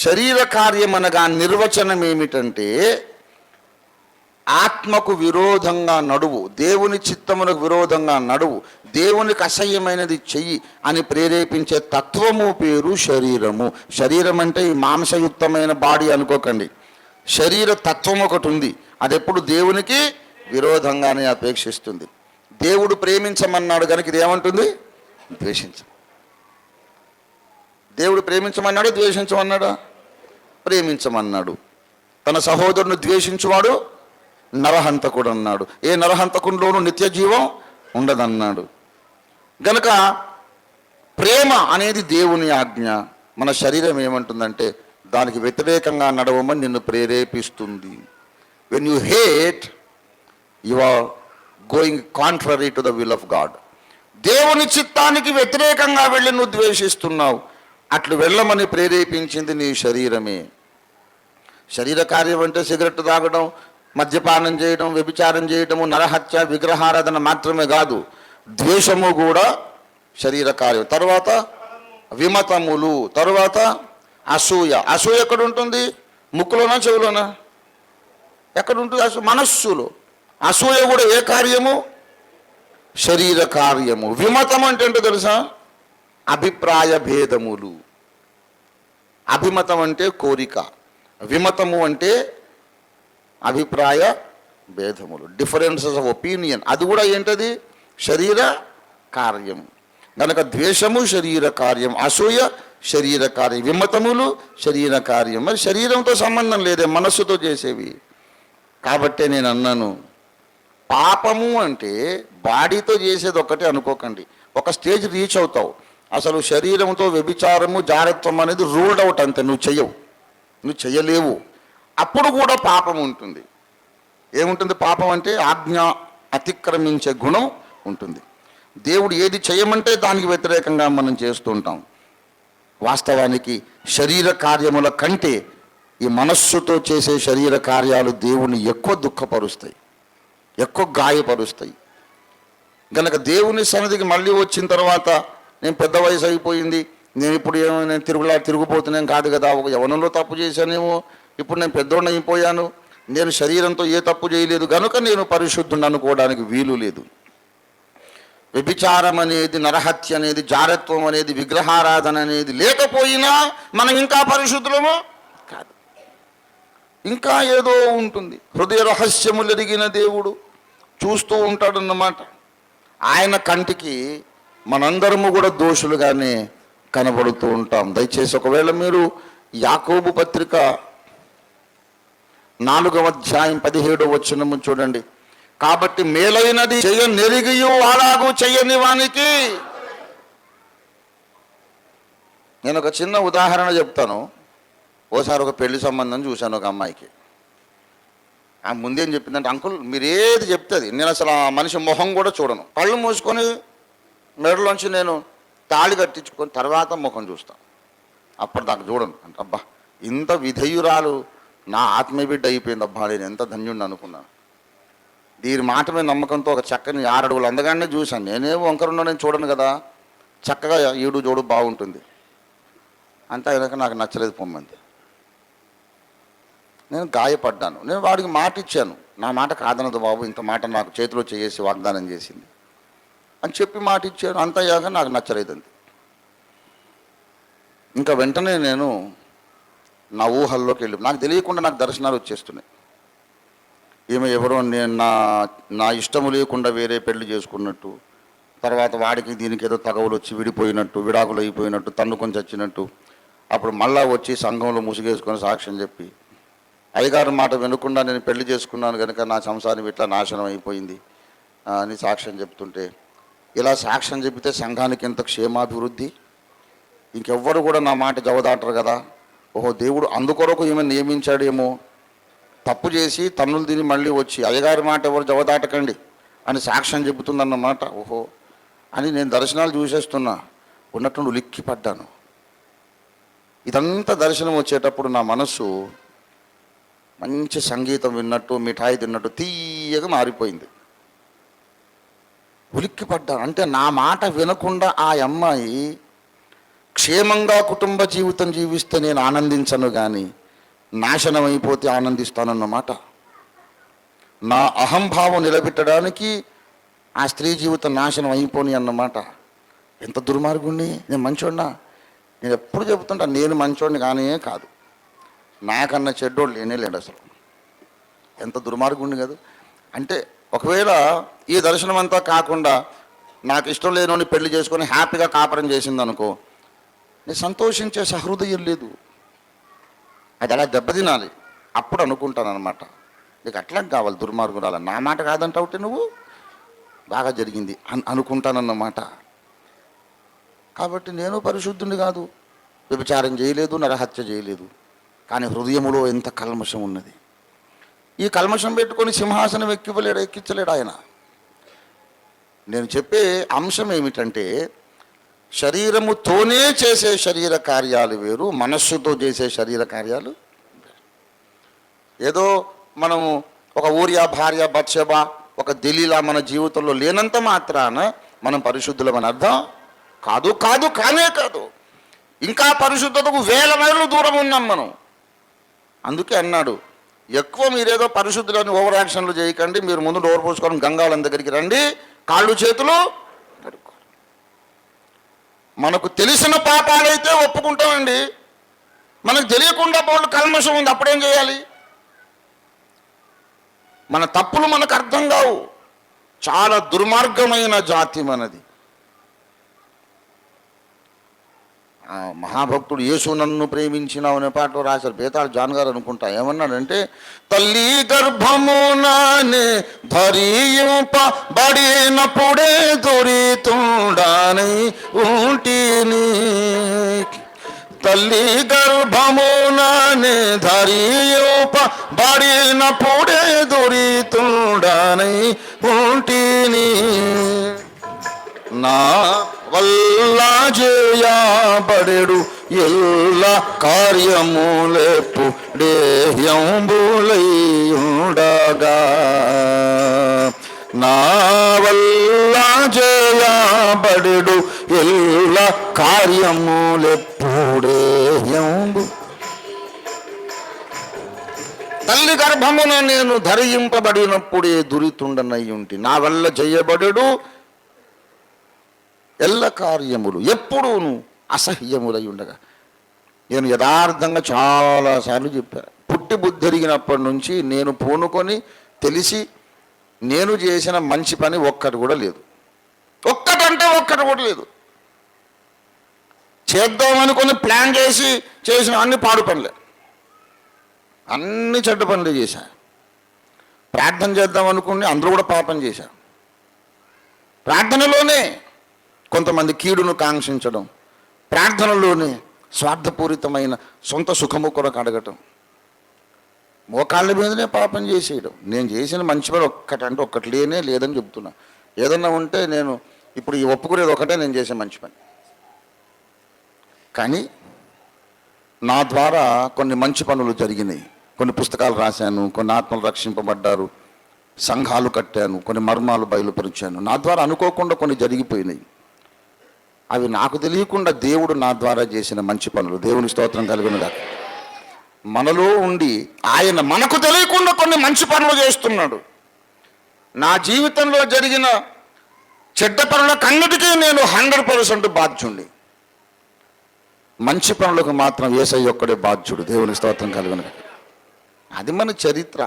శరీర కార్యం అనగా నిర్వచనం ఏమిటంటే ఆత్మకు విరోధంగా నడువు, దేవుని చిత్తమునకు విరోధంగా నడువు, దేవునికి అసహ్యమైనది చెయ్యి అని ప్రేరేపించే తత్వము పేరు శరీరము. శరీరం అంటే ఈ మాంసయుక్తమైన బాడీ అనుకోకండి. శరీర తత్వం ఒకటి ఉంది, అది ఎప్పుడు దేవునికి విరోధంగానే అపేక్షిస్తుంది. దేవుడు ప్రేమించమన్నాడు కనుక ఇది ఏమంటుంది? ద్వేషించ. దేవుడు ప్రేమించమన్నాడు, ద్వేషించమన్నాడా? ప్రేమించమన్నాడు. తన సహోదరుని ద్వేషించువాడు నరహంతకుడు అన్నాడు. ఏ నరహంతకుడిలోనూ నిత్య జీవం ఉండదన్నాడు. గనక ప్రేమ అనేది దేవుని ఆజ్ఞ. మన శరీరం ఏమంటుందంటే దానికి వ్యతిరేకంగా నడవమని నిన్ను ప్రేరేపిస్తుంది. When you hate, you are going contrary to the will of God. దేవుని చిత్తానికి వ్యతిరేకంగా వెళ్ళి నువ్వు ద్వేషిస్తున్నావు. అట్లు వెళ్ళమని ప్రేరేపించింది నీ శరీరమే. శరీర కార్యం అంటే సిగరెట్ తాగడం, మద్యపానం చేయడం, వ్యభిచారం చేయడము, నరహత్య, విగ్రహారాధన మాత్రమే కాదు, ద్వేషము కూడా శరీర కార్యం. తర్వాత విమతములు, తర్వాత అసూయ. అసూయ ఎక్కడ ఉంటుంది? ముక్కులోనా, చెవులోనా? ఎక్కడ ఉంటుంది అసూయ? మనస్సులో. అసూయ కూడా ఏ కార్యము? శరీర కార్యము. విమతం అంటే ఏంటో తెలుసా? అభిప్రాయ భేదములు. అభిమతం అంటే కోరిక, విమతము అంటే అభిప్రాయ భేదములు, డిఫరెన్సెస్ ఆఫ్ ఒపీనియన్. అది కూడా ఏంటది? శరీర కార్యం. కనుక ద్వేషము శరీర కార్యం, అసూయ శరీర కార్యం, విమతములు శరీర కార్యం. మరి శరీరంతో సంబంధం లేదే, మనస్సుతో చేసేవి. కాబట్టే నేను అన్నాను, పాపము అంటే బాడీతో చేసేది ఒక్కటే అనుకోకండి. ఒక స్టేజ్ రీచ్ అవుతావు, అసలు శరీరంతో వ్యభిచారము, జారత్వం అనేది రూల్డ్ అవుట్. అంతే, నువ్వు చెయ్యలేవు. అప్పుడు కూడా పాపం ఉంటుంది. ఏముంటుంది? పాపం అంటే ఆజ్ఞ అతిక్రమించే గుణం ఉంటుంది. దేవుడు ఏది చేయమంటే దానికి వ్యతిరేకంగా మనం చేస్తూ ఉంటాం. వాస్తవానికి శరీర కార్యముల కంటే ఈ మనస్సుతో చేసే శరీర కార్యాలు దేవుని ఎక్కువ దుఃఖపరుస్తాయి, ఎక్కువ గాయపరుస్తాయి. గనక దేవుని సన్నిధికి మళ్ళీ వచ్చిన తర్వాత నేను పెద్ద వయసు అయిపోయింది, నేను ఇప్పుడు ఏమో నేను తిరుగుపోతున్నాను కాదు కదా, ఒక యవనంలో తప్పు చేశానేమో, ఇప్పుడు నేను పెద్దోడిని అయిపోయాను, నేను శరీరంతో ఏ తప్పు చేయలేదు కనుక నేను పరిశుద్ధుని అనుకోవడానికి వీలు లేదు. వ్యభిచారం అనేది, నరహత్య అనేది, జారత్వం అనేది, విగ్రహారాధన అనేది లేకపోయినా మనం ఇంకా పరిశుద్ధులము కాదు, ఇంకా ఏదో ఉంటుంది. హృదయ రహస్యములు ఎరిగిన దేవుడు చూస్తూ ఉంటాడన్నమాట. ఆయన కంటికి మనందరము కూడా దోషులుగానే కనబడుతూ ఉంటాం. దయచేసి ఒకవేళ మీరు యాకోబు పత్రిక 4వ అధ్యాయం 17వ వచనము చూడండి. కాబట్టి మేలైనది చెయ్యనెరిగియు అలాగూ చెయ్యని వానికి. నేను ఒక చిన్న ఉదాహరణ చెప్తాను. ఓసారి ఒక పెళ్లి సంబంధం చూశాను ఒక అమ్మాయికి. ఆ ముందేం చెప్పిందంటే, అంకుల్ మీరు ఏది చెప్తుంది, నేను అసలు ఆ మనిషి మొహం కూడా చూడను, కళ్ళు మూసుకొని మెడలోంచి నేను తాళి కట్టించుకొని తర్వాత ముఖం చూస్తాను, అప్పటిదాకా చూడను అంటే. అబ్బా, ఇంత విధేయురాలు నా ఆత్మీయ బిడ్డ అయిపోయింది, అబ్బా నేను ఎంత ధన్యుడిని అనుకున్నాను. దీని మాట మీద నమ్మకంతో ఒక చక్కని 6 అడుగులు అందగానే చూశాను. నేనేమో వంకరున్నా, నేను చూడను కదా, చక్కగా ఈడు జోడు బాగుంటుంది. అంతే అయినాక నాకు నచ్చలేదు పొమ్మంది. నేను గాయపడ్డాను. నేను వాడికి మాట ఇచ్చాను, నా మాట కాదనదు బాబు, ఇంత మాట నాకు చేతిలో చేసి వాగ్దానం చేసింది అని చెప్పి మాట ఇచ్చాను. అంత అయ్యాక నాకు నచ్చలేదు అంతే. ఇంకా వెంటనే నేను నా ఊహల్లోకి వెళ్ళి, నాకు తెలియకుండా నాకు దర్శనాలు వచ్చేస్తున్నాయి. ఈమె ఎవరో నేను నా ఇష్టము లేకుండా వేరే పెళ్లి చేసుకున్నట్టు, తర్వాత వాడికి దీనికి ఏదో తగవులు వచ్చి విడిపోయినట్టు, విడాకులు అయిపోయినట్టు, తన్నుకొని చచ్చినట్టు. అప్పుడు మళ్ళా వచ్చి సంఘంలో ముసుగేసుకొని సాక్ష్యం చెప్పి, అయ్యగారి మాట వినకుండా నేను పెళ్లి చేసుకున్నాను కనుక నా సంసారం ఇట్లా నాశనం అయిపోయింది అని సాక్ష్యం చెప్తుంటే, ఇలా సాక్ష్యం చెబితే సంఘానికి ఎంత క్షేమాభివృద్ధి, ఇంకెవ్వరు కూడా నా మాట జవదాటరు కదా. ఓహో, దేవుడు అందుకొరకు ఈమె నియమించాడేమో, తప్పు చేసి తన్నులు తిని మళ్ళీ వచ్చి అయ్యగారి మాట ఎవరు జవదాటకండి అని సాక్ష్యం చెబుతుందన్నమాట. ఓహో అని నేను దర్శనాలు చూసేస్తున్నా, ఉన్నట్టు లిక్కిపడ్డాను. ఇదంతా దర్శనం వచ్చేటప్పుడు నా మనస్సు మంచి సంగీతం విన్నట్టు, మిఠాయి తిన్నట్టు తీయగా మారిపోయింది. ఉలిక్కిపడ్డాను. అంటే నా మాట వినకుండా ఆ అమ్మాయి క్షేమంగా కుటుంబ జీవితం జీవిస్తే నేను ఆనందించను కానీ నాశనం అయిపోతే ఆనందిస్తానన్నమాట. నా అహంభావం నిలబెట్టడానికి ఆ స్త్రీ జీవితం నాశనం అయిపోని అన్నమాట. ఎంత దుర్మార్గుణ్ణి! నేను మంచోడినా? నేను ఎప్పుడు చెబుతుంటా, నేను మంచోడిని కానే కాదు, నాకన్నా చెడ్డోడు లేనే లేడు అసలు. ఎంత దుర్మార్గుణ్ణి కదా. అంటే ఒకవేళ ఈ దర్శనం అంతా కాకుండా నాకు ఇష్టం లేనోని పెళ్లి చేసుకొని హ్యాపీగా కాపురం చేసిందనుకో, నేను సంతోషించే సహృదయం లేదు. అది అలా దెబ్బతినాలి. అప్పుడు అనుకుంటాను అనమాట, నీకు అట్లా కావాలి దుర్మార్గురాలు. నా మాట కాదంటావుటే నువ్వు బాగా జరిగింది అనుకుంటానన్నమాట. కాబట్టి నేను పరిశుద్ధుని కాదు, వ్యభిచారం చేయలేదు, నరహత్య చేయలేదు, కానీ హృదయములో ఎంత కల్మషం ఉన్నది. ఈ కల్మషం పెట్టుకొని సింహాసనం ఎక్కించలేడు ఆయన. నేను చెప్పే అంశం ఏమిటంటే, శరీరముతోనే చేసే శరీర కార్యాలు వేరు, మనస్సుతో చేసే శరీర కార్యాలు వేరు. ఏదో మనము ఒక ఊరియా భార్య బత్షెబా, ఒక దెలీలా మన జీవితంలో లేనంత మాత్రాన మనం పరిశుద్ధులమని అర్థం కాదు. కానే కాదు. ఇంకా పరిశుద్ధతకు వేల మైళ్ళు దూరం ఉన్నాం మనం. అందుకే అన్నాడు, ఎక్కువ మీరేదో పరిశుద్ధులని ఓవర్ యాక్షన్లు చేయకండి, మీరు ముందు డోర్ పోసుకొని గంగాళం దగ్గరికి రండి, కాళ్ళు చేతులు కడుక్కో. మనకు తెలిసిన పాపాలైతే ఒప్పుకుంటామండి, మనకు తెలియకుండా పోలు కల్మషం ఉంది, అప్పుడేం చేయాలి? మన తప్పులు మనకు అర్థం కావు. చాలా దుర్మార్గమైన జాతి మనది. మహాభక్తుడు యేసు నన్ను ప్రేమించినావు అనే పాటలో రాశారు, బేతాళ జాన్ గారు అనుకుంటా. ఏమన్నాడంటే, తల్లి గర్భమునానే ధరింపబడినప్పుడే దొరితుండానై ఉంటిని, తల్లి గర్భమునానే ధరింపబడినప్పుడే దొరితుండానై ఉంటిని, నా వల్ల చేయబడెడు ఎల్ల కార్యములెప్పుడేయంబులైయుండగా, నా వల్ల చేయబడెడు ఎల్ల కార్యములెప్పుడేయంబు. తల్లి గర్భమున నేను ధరింపబడినప్పుడే దురితుండనయ్యుంటి, నా వల్ల చేయబడెడు ఎల్ల కార్యములు ఎప్పుడూను అసహ్యములై ఉండగా. నేను యథార్థంగా చాలాసార్లు చెప్పాను, పుట్టి బుద్ధెరిగినప్పటి నుంచి నేను పూనుకొని తెలిసి నేను చేసిన మంచి పని ఒక్కటి కూడా లేదు. ఒక్కటంటే ఒక్కటి కూడా లేదు. చేద్దామనుకొని ప్లాన్ చేసిన అన్ని పాడు పనులే, అన్ని చెడ్డ పనులే చేశా. ప్రార్థన చేద్దాం అనుకుని అందరూ కూడా పాపం చేశా. ప్రార్థనలోనే కొంతమంది కీడును కాంక్షించడం, ప్రార్థనలోనే స్వార్థపూరితమైన సొంత సుఖము కొరకు అడగటం, మోకాళ్ళ మీదనే పాపం చేసేయడం. నేను చేసిన మంచి పని ఒక్కటంటే ఒక్కటి లేదని చెప్తున్నా. ఏదన్నా ఉంటే నేను ఇప్పుడు ఈ ఒప్పుకునేది ఒకటే, నేను చేసే మంచి పని. కానీ నా ద్వారా కొన్ని మంచి పనులు జరిగినాయి, కొన్ని పుస్తకాలు రాశాను, కొన్ని ఆత్మలు రక్షింపబడ్డారు, సంఘాలు కట్టాను, కొన్ని మర్మాలు బయలుపరిచాను. నా ద్వారా అనుకోకుండా కొన్ని జరిగిపోయినాయి. అవి నాకు తెలియకుండా దేవుడు నా ద్వారా చేసిన మంచి పనులు. దేవుని స్తోత్రం కలుగునుగా. మనలో ఉండి ఆయన మనకు తెలియకుండా కొన్ని మంచి పనులు చేస్తున్నాడు. నా జీవితంలో జరిగిన చెడ్డ పనులకన్నిటికీ నేను 100% బాధ్యుణ్ణి. మంచి పనులకు మాత్రం యేసయ్య ఒక్కడే బాధ్యుడు. దేవుని స్తోత్రం కలుగునుగా. అది మన చరిత్ర.